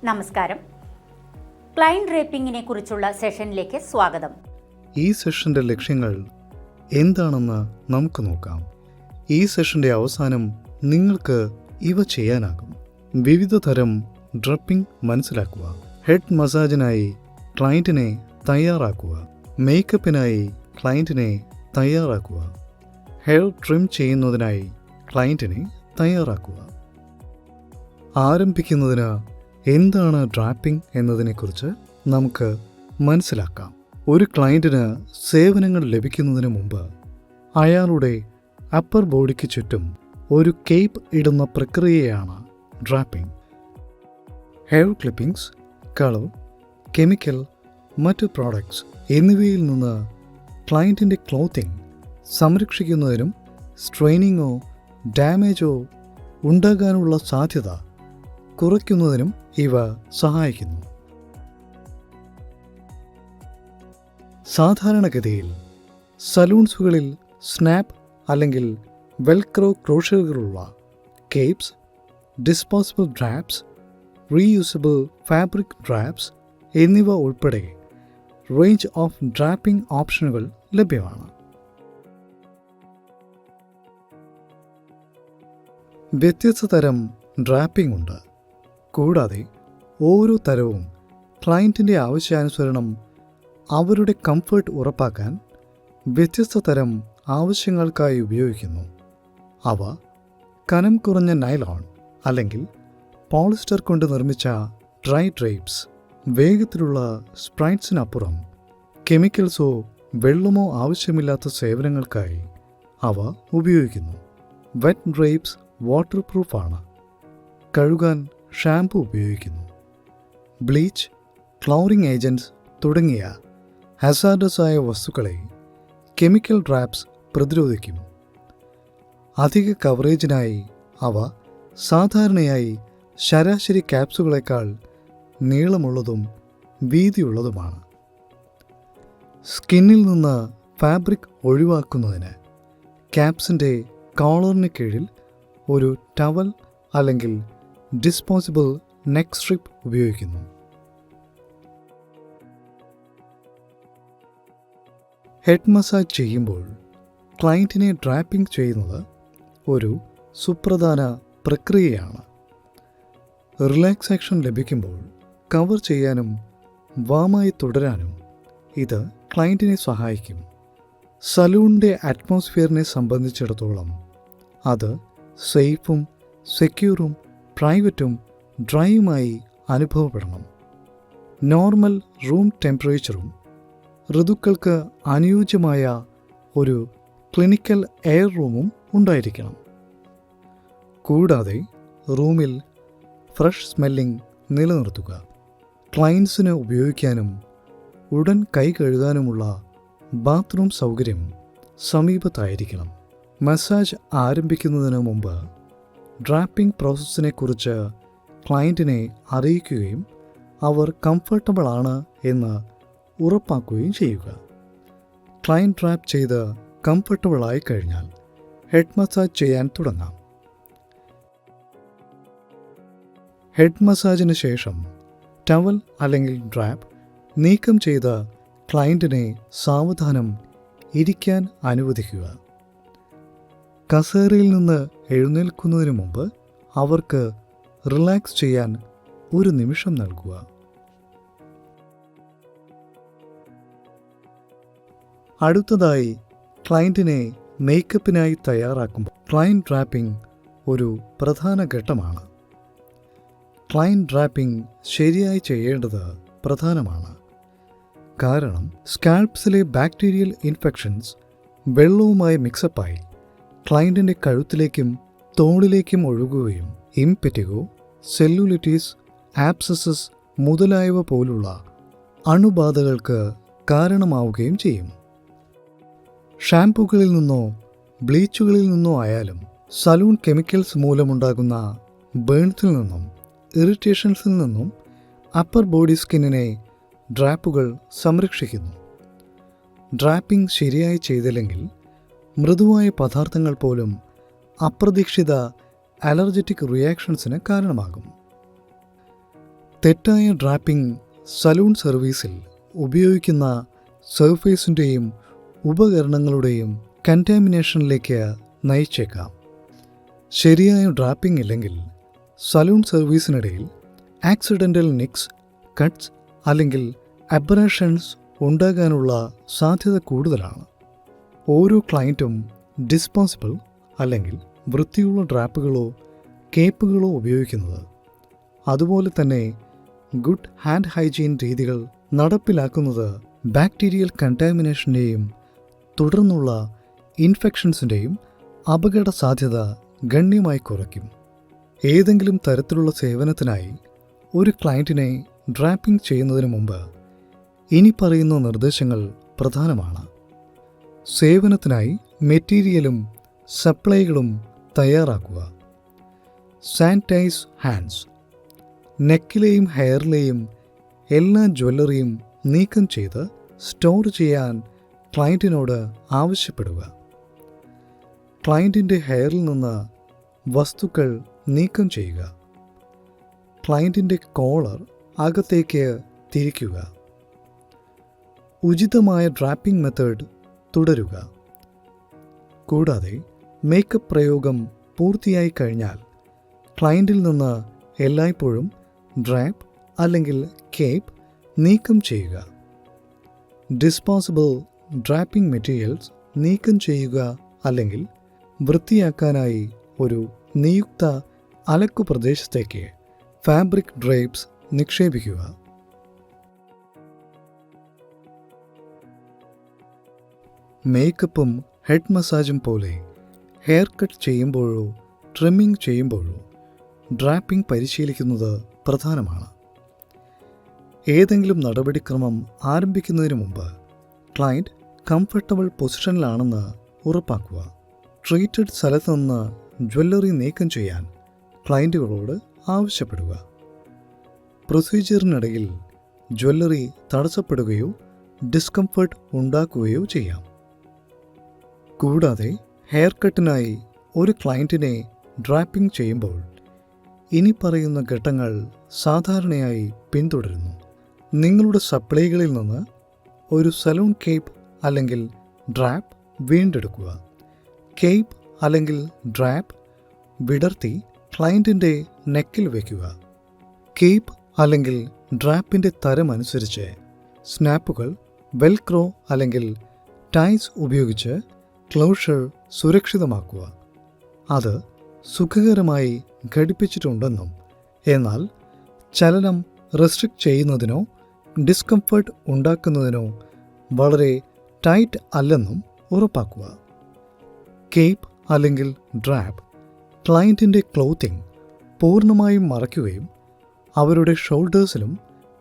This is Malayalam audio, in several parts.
നമസ്കാരം. ക്ലൈൻ ഡ്രേപ്പിംഗിനെ കുറിച്ചുള്ള സെഷനിലേക്ക് സ്വാഗതം. ഈ സെഷന്റെ ലക്ഷ്യങ്ങൾ എന്താണെന്ന് നമുക്ക് നോക്കാം. ഈ സെഷന്റെ അവസാനം നിങ്ങൾക്ക് ഇവ ചെയ്യാനാകും. വിവിധ തരം ഡ്രപ്പിംഗ് മനസ്സിലാക്കുക, ഹെഡ് മസാജിനായി ക്ലയൻറ്റിനെ തയ്യാറാക്കുക, മേക്കപ്പിനായി ക്ലയൻറ്റിനെ തയ്യാറാക്കുക, ഹെയർ ട്രിം ചെയ്യുന്നതിനായി ക്ലയൻറ്റിനെ തയ്യാറാക്കുക. ആരംഭിക്കുന്നതിന് എന്താണ് ഡ്രാപ്പിംഗ് എന്നതിനെക്കുറിച്ച് നമുക്ക് മനസ്സിലാക്കാം. ഒരു ക്ലയൻറ്റിന് സേവനങ്ങൾ ലഭിക്കുന്നതിന് മുമ്പ് അയാളുടെ അപ്പർ ബോഡിക്ക് ചുറ്റും ഒരു കേപ്പ് ഇടുന്ന പ്രക്രിയയാണ് draping. Hair clippings, colour, chemical, മറ്റ് പ്രോഡക്ട്സ് എന്നിവയിൽ നിന്ന് ക്ലയൻറ്റിൻ്റെ ക്ലോത്തിങ് സംരക്ഷിക്കുന്നതിനും സ്ട്രെയിനിങ്ങോ ഡാമേജോ ഉണ്ടാകാനുള്ള സാധ്യത കുറയ്ക്കുന്നതിനും ഇവ സഹായിക്കുന്നു. സാധാരണഗതിയിൽ സലൂൺസുകളിൽ സ്നാപ്പ് അല്ലെങ്കിൽ വെൽക്രോ ക്രോഷറുകളുള്ള കേപ്സ്, ഡിസ്പോസിബിൾ ഡ്രാപ്സ്, റീയൂസബിൾ ഫാബ്രിക് ഡ്രാപ്സ് എന്നിവ ഉൾപ്പെടെ റേഞ്ച് ഓഫ് ഡ്രാപ്പിംഗ് ഓപ്ഷനുകൾ ലഭ്യമാണ്. വ്യത്യസ്ത തരം ഡ്രാപ്പിംഗ് ഉണ്ട്. കൂടാതെ ഓരോ തരവും ക്ലയൻറ്റിൻ്റെ ആവശ്യാനുസരണം അവരുടെ കംഫർട്ട് ഉറപ്പാക്കാൻ വ്യത്യസ്ത തരം ആവശ്യങ്ങൾക്കായി ഉപയോഗിക്കുന്നു. അവ കനം കുറഞ്ഞ നൈലോൺ അല്ലെങ്കിൽ പോളിസ്റ്റർ കൊണ്ട് നിർമ്മിച്ച ഡ്രൈ ഡ്രേപ്സ്, വേഗത്തിലുള്ള സ്പ്രൈറ്റ്സിനപ്പുറം കെമിക്കൽസോ വെള്ളമോ ആവശ്യമില്ലാത്ത സേവനങ്ങൾക്കായി അവ ഉപയോഗിക്കുന്നു. വെറ്റ് ഡ്രേപ്സ് വാട്ടർ പ്രൂഫാണ്. കഴുകാൻ ഷാംപൂ ഉപയോഗിക്കുന്നു. ബ്ലീച്ച്, ക്ലോറിംഗ് ഏജൻറ്റ്സ് തുടങ്ങിയ ഹസാർഡസായ വസ്തുക്കളെ കെമിക്കൽ ഡ്രാപ്സ് പ്രതിരോധിക്കും. അധിക കവറേജിനായി അവ സാധാരണയായി ശരാശരി ക്യാപ്സുകളേക്കാൾ നീളമുള്ളതും വീതിയുള്ളതുമാണ്. സ്കിന്നിൽ നിന്ന് ഫാബ്രിക് ഒഴിവാക്കുന്നതിന് ക്യാപ്സിൻ്റെ കോളറിന് കീഴിൽ ഒരു ടവൽ അല്ലെങ്കിൽ ഡിസ്പോസിബിൾ നെക്ക് സ്ട്രിപ്പ് ഉപയോഗിക്കുന്നു. ഹെഡ് മസാജ് ചെയ്യുമ്പോൾ ക്ലയൻറ്റിനെ ഡ്രാപ്പിംഗ് ചെയ്യുന്നത് ഒരു സുപ്രധാന പ്രക്രിയയാണ്. റിലാക്സേഷൻ ലഭിക്കുമ്പോൾ കവർ ചെയ്യാനും വാമായി തുടരാനും ഇത് ക്ലയൻറ്റിനെ സഹായിക്കും. സലൂണിൻ്റെ അറ്റ്മോസ്ഫിയറിനെ സംബന്ധിച്ചിടത്തോളം അത് സേഫും സെക്യൂറും പ്രൈവറ്റും ഡ്രൈയുമായി അനുഭവപ്പെടണം. നോർമൽ റൂം ടെമ്പറേച്ചറും ഋതുക്കൾക്ക് അനുയോജ്യമായ ഒരു ക്ലിനിക്കൽ എയർ റൂമും ഉണ്ടായിരിക്കണം. കൂടാതെ റൂമിൽ ഫ്രഷ് സ്മെല്ലിംഗ് നിലനിർത്തുക. ക്ലയൻസിന് ഉപയോഗിക്കാനും ഉടൻ കൈ കഴുകാനുമുള്ള ബാത്റൂം സൗകര്യം സമീപത്തായിരിക്കണം. മസാജ് ആരംഭിക്കുന്നതിന് മുമ്പ് ഡ്രാപ്പിംഗ് പ്രോസസ്സിനെക്കുറിച്ച് ക്ലയൻറ്റിനെ അറിയിക്കുകയും അവർ കംഫർട്ടബിൾ ആണ് എന്ന് ഉറപ്പാക്കുകയും ചെയ്യുക. ക്ലയൻറ്റ് ഡ്രാപ്പ് ചെയ്ത് കംഫർട്ടബിൾ ആയി കഴിഞ്ഞാൽ ഹെഡ് മസാജ് ചെയ്യാൻ തുടങ്ങാം. ഹെഡ് മസാജിന് ശേഷം ടവൽ അല്ലെങ്കിൽ ഡ്രാപ്പ് നീക്കം ചെയ്ത് ക്ലയൻറ്റിനെ സാവധാനം ഇരിക്കാൻ അനുവദിക്കുക. കസേരയിൽ നിന്ന് എഴുന്നേൽക്കുന്നതിന് മുമ്പ് അവർക്ക് റിലാക്സ് ചെയ്യാൻ ഒരു നിമിഷം നൽകുക. അടുത്തതായി ക്ലയൻറ്റിനെ മേക്കപ്പിനായി തയ്യാറാക്കുമ്പോൾ ക്ലയൻറ്റ് ഡ്രാപ്പിംഗ് ഒരു പ്രധാന ഘട്ടമാണ്. ക്ലയൻറ്റ് ഡ്രാപ്പിംഗ് ശരിയായി ചെയ്യേണ്ടത് പ്രധാനമാണ്. കാരണം സ്കാൽപ്സിലെ ബാക്ടീരിയൽ ഇൻഫെക്ഷൻസ് വെള്ളവുമായി മിക്സപ്പായി ക്ലയൻറ്റിൻ്റെ കഴുത്തിലേക്കും തോളിലേക്കും ഒഴുകുകയും ഇംപെറ്റിഗോ, സെല്ലുലിറ്റീസ്, ആബ്സസസ് മുതലായവ പോലുള്ള അണുബാധകൾക്ക് കാരണമാവുകയും ചെയ്യും. ഷാംപൂകളിൽ നിന്നോ ബ്ലീച്ചുകളിൽ നിന്നോ ആയാലും സലൂൺ കെമിക്കൽസ് മൂലമുണ്ടാകുന്ന ബേൺസിൽ നിന്നും ഇറിറ്റേഷൻസിൽ നിന്നും അപ്പർ ബോഡി സ്കിന്നിനെ ഡ്രാപ്പുകൾ സംരക്ഷിക്കുന്നു. ഡ്രാപ്പിംഗ് ശരിയായി ചെയ്തില്ലെങ്കിൽ മൃദുവായ പദാർത്ഥങ്ങൾ പോലും അപ്രതീക്ഷിത അലർജറ്റിക് റിയാക്ഷൻസിന് കാരണമാകും. തെറ്റായ ഡ്രാപ്പിംഗ് സലൂൺ സർവീസിൽ ഉപയോഗിക്കുന്ന സർഫേസിൻ്റെയും ഉപകരണങ്ങളുടെയും കണ്ടാമിനേഷനിലേക്ക് നയിച്ചേക്കാം. ശരിയായ ഡ്രാപ്പിംഗ് ഇല്ലെങ്കിൽ സലൂൺ സർവീസിനിടയിൽ ആക്സിഡൻ്റൽ നിക്സ്, കട്ട്സ് അല്ലെങ്കിൽ അബ്രേഷൻസ് ഉണ്ടാകാനുള്ള സാധ്യത കൂടുതലാണ്. ഓരോ ക്ലയൻറ്റും ഡിസ്പോസിബിൾ അല്ലെങ്കിൽ വൃത്തിയുള്ള ഡ്രാപ്പുകളോ കേപ്പുകളോ ഉപയോഗിക്കുന്നത്, അതുപോലെ തന്നെ ഗുഡ് ഹാൻഡ് ഹൈജീൻ രീതികൾ നടപ്പിലാക്കുന്നത് ബാക്ടീരിയൽ കണ്ടാമിനേഷൻ്റെയും തുടർന്നുള്ള ഇൻഫെക്ഷൻസിൻ്റെയും അപകട സാധ്യത ഗണ്യമായി കുറയ്ക്കും. ഏതെങ്കിലും തരത്തിലുള്ള സേവനത്തിനായി ഒരു ക്ലയൻറ്റിനെ ഡ്രാപ്പിംഗ് ചെയ്യുന്നതിന് മുമ്പ് ഇനി പറയുന്ന നിർദ്ദേശങ്ങൾ പ്രധാനമാണ്. സേവനത്തിനായി മെറ്റീരിയലും സപ്ലൈകളും തയ്യാറാക്കുക. Sanitise hands. നെക്കിലെയും ഹെയറിലെയും എല്ലാ ജ്വല്ലറിയും നീക്കം ചെയ്ത് സ്റ്റോർ ചെയ്യാൻ ക്ലയൻറ്റിനോട് ആവശ്യപ്പെടുക. ക്ലയൻറ്റിൻ്റെ ഹെയറിൽ നിന്ന് വസ്തുക്കൾ നീക്കം ചെയ്യുക. ക്ലയൻറ്റിൻ്റെ കോളർ അകത്തേക്ക് തിരിക്കുക. ഉചിതമായ ഡ്രാപ്പിംഗ് മെത്തേഡ് തുടരുക. കൂടാതെ മേക്കപ്പ് പ്രയോഗം പൂർത്തിയായി കഴിഞ്ഞാൽ ക്ലയൻറ്റിൽ നിന്ന് എല്ലായ്പ്പോഴും ഡ്രാപ്പ് അല്ലെങ്കിൽ കേപ്പ് നീക്കം ചെയ്യുക. ഡിസ്പോസിബിൾ ഡ്രാപ്പിംഗ് മെറ്റീരിയൽസ് നീക്കം ചെയ്യുക അല്ലെങ്കിൽ വൃത്തിയാക്കാനായി ഒരു നിയുക്ത അലക്കു പ്രദേശത്തേക്ക് ഫാബ്രിക് ഡ്രേപ്സ് നിക്ഷേപിക്കുക. മേക്കപ്പും ഹെഡ് മസാജും പോലെ ഹെയർ കട്ട് ചെയ്യുമ്പോഴോ ട്രിമ്മിംഗ് ചെയ്യുമ്പോഴോ ഡ്രാപ്പിംഗ് പരിശീലിക്കുന്നത് പ്രധാനമാണ്. ഏതെങ്കിലും നടപടിക്രമം ആരംഭിക്കുന്നതിന് മുമ്പ് ക്ലയൻറ്റ് കംഫർട്ടബിൾ പൊസിഷനിലാണെന്ന് ഉറപ്പാക്കുക. ട്രീറ്റഡ് സ്ഥലത്ത് നിന്ന് ജ്വല്ലറി നീക്കം ചെയ്യാൻ ക്ലയൻറ്റുകളോട് ആവശ്യപ്പെടുക. പ്രൊസീജിയറിനിടയിൽ ജ്വല്ലറി തടസ്സപ്പെടുകയോ ഡിസ്കംഫർട്ട് ഉണ്ടാക്കുകയോ ചെയ്യാം. കൂടാതെ ഹെയർ കട്ടിനായി ഒരു ക്ലയൻറ്റിനെ ഡ്രാപ്പിംഗ് ചെയ്യുമ്പോൾ ഇനി പറയുന്ന ഘട്ടങ്ങൾ സാധാരണയായി പിന്തുടരുന്നു. നിങ്ങളുടെ സപ്ലൈകളിൽ നിന്ന് ഒരു സലൂൺ കേപ്പ് അല്ലെങ്കിൽ ഡ്രാപ്പ് വീണ്ടെടുക്കുക. കേപ്പ് അല്ലെങ്കിൽ ഡ്രാപ്പ് വിടർത്തി ക്ലയൻറ്റിൻ്റെ നെക്കിൽ വയ്ക്കുക. കേപ്പ് അല്ലെങ്കിൽ ഡ്രാപ്പിൻ്റെ തരമനുസരിച്ച് സ്നാപ്പുകൾ, വെൽക്രോ അല്ലെങ്കിൽ ടൈസ് ഉപയോഗിച്ച് ക്ലോഷർ സുരക്ഷിതമാക്കുക. അത് സുഖകരമായി ഘടിപ്പിച്ചിട്ടുണ്ടെന്നും എന്നാൽ ചലനം റെസ്ട്രിക്റ്റ് ചെയ്യുന്നതിനോ ഡിസ്കംഫർട്ട് ഉണ്ടാക്കുന്നതിനോ വളരെ ടൈറ്റ് അല്ലെന്നും ഉറപ്പാക്കുക. കേപ്പ് അല്ലെങ്കിൽ ഡ്രാപ്പ് ക്ലയൻറ്റിൻ്റെ ക്ലോത്തിങ് പൂർണ്ണമായും മറയ്ക്കുകയും അവരുടെ ഷോൾഡേഴ്സിലും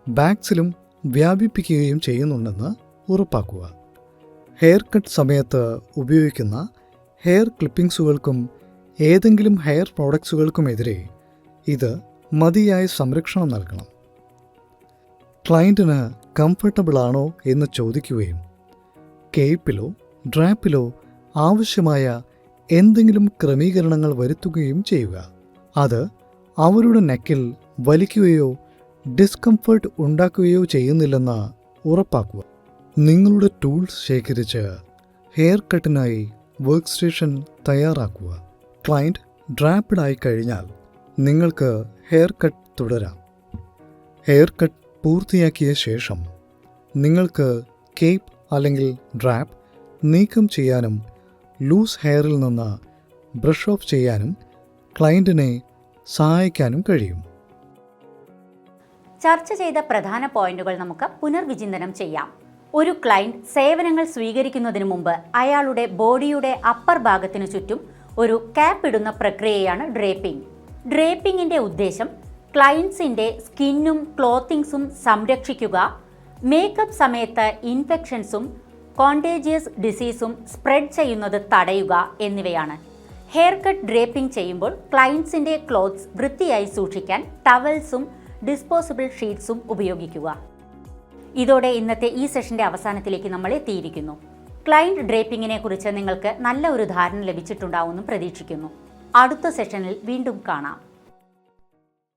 ബാക്സിലും വ്യാപിപ്പിക്കുകയും ചെയ്യുന്നുണ്ടെന്ന് ഉറപ്പാക്കുക. ഹെയർ കട്ട് സമയത്ത് ഉപയോഗിക്കുന്ന ഹെയർ ക്ലിപ്പിംഗ്സുകൾക്കും ഏതെങ്കിലും ഹെയർ പ്രോഡക്ട്സുകൾക്കുമെതിരെ ഇത് മതിയായ സംരക്ഷണം നൽകണം. ക്ലയൻറ്റിന് കംഫർട്ടബിൾ ആണോ എന്ന് ചോദിക്കുകയും കേപ്പിലോ ഡ്രാപ്പിലോ ആവശ്യമായ എന്തെങ്കിലും ക്രമീകരണങ്ങൾ വരുത്തുകയും ചെയ്യുക. അത് അവരുടെ നെക്കിൽ വലിക്കുകയോ ഡിസ്കംഫർട്ട് ഉണ്ടാക്കുകയോ ചെയ്യുന്നില്ലെന്ന് ഉറപ്പാക്കുക. നിങ്ങളുടെ ടൂൾസ് ശേഖരിച്ച് ഹെയർ കട്ടിനായി വർക്ക് സ്റ്റേഷൻ തയ്യാറാക്കുക. ക്ലയൻറ്റ് ഡ്രാപ്പിഡ് ആയി കഴിഞ്ഞാൽ നിങ്ങൾക്ക് ഹെയർ കട്ട് തുടരാം. ഹെയർ കട്ട് പൂർത്തിയാക്കിയ ശേഷം നിങ്ങൾക്ക് കേപ്പ് അല്ലെങ്കിൽ ഡ്രാപ്പ് നീക്കം ചെയ്യാനും ലൂസ് ഹെയറിൽ നിന്ന് ബ്രഷ് ഓഫ് ചെയ്യാനും ക്ലയൻറ്റിനെ സഹായിക്കാനും കഴിയും. ചർച്ച ചെയ്ത പ്രധാന പോയിന്റുകൾ നമുക്ക് പുനർവിചിന്തനം ചെയ്യാം. ഒരു ക്ലയന്റ് സേവനങ്ങൾ സ്വീകരിക്കുന്നതിന് മുമ്പ് അയാളുടെ ബോഡിയുടെ അപ്പർ ഭാഗത്തിനു ചുറ്റും ഒരു ക്യാപ്പ് ഇടുന്ന പ്രക്രിയയാണ് ഡ്രേപ്പിംഗ്. ഡ്രേപ്പിംഗിന്റെ ഉദ്ദേശം ക്ലയൻസിന്റെ സ്കിന്നും ക്ലോത്തിങ്സും സംരക്ഷിക്കുക, മേക്കപ്പ് സമയത്ത് ഇൻഫെക്ഷൻസും കോണ്ടേജിയസ് ഡിസീസും സ്പ്രെഡ് ചെയ്യുന്നത് തടയുക എന്നിവയാണ്. ഹെയർ കട്ട് ഡ്രേപ്പിംഗ് ചെയ്യുമ്പോൾ ക്ലയൻസിന്റെ ക്ലോത്ത്സ് വൃത്തിയായി സൂക്ഷിക്കാൻ ടവൽസും ഡിസ്പോസിബിൾ ഷീറ്റ്സും ഉപയോഗിക്കുക. ഇതോടെ ഇന്നത്തെ ഈ സെഷന്റെ അവസാനത്തിലേക്ക് നമ്മൾ എത്തിയിരിക്കുന്നു. ക്ലയന്റ് ഡ്രേപ്പിംഗിനെ കുറിച്ച് നിങ്ങൾക്ക് നല്ല ഒരു ധാരണ ലഭിച്ചിട്ടുണ്ടാവുമെന്നും പ്രതീക്ഷിക്കുന്നു. അടുത്ത സെഷനിൽ വീണ്ടും കാണാം.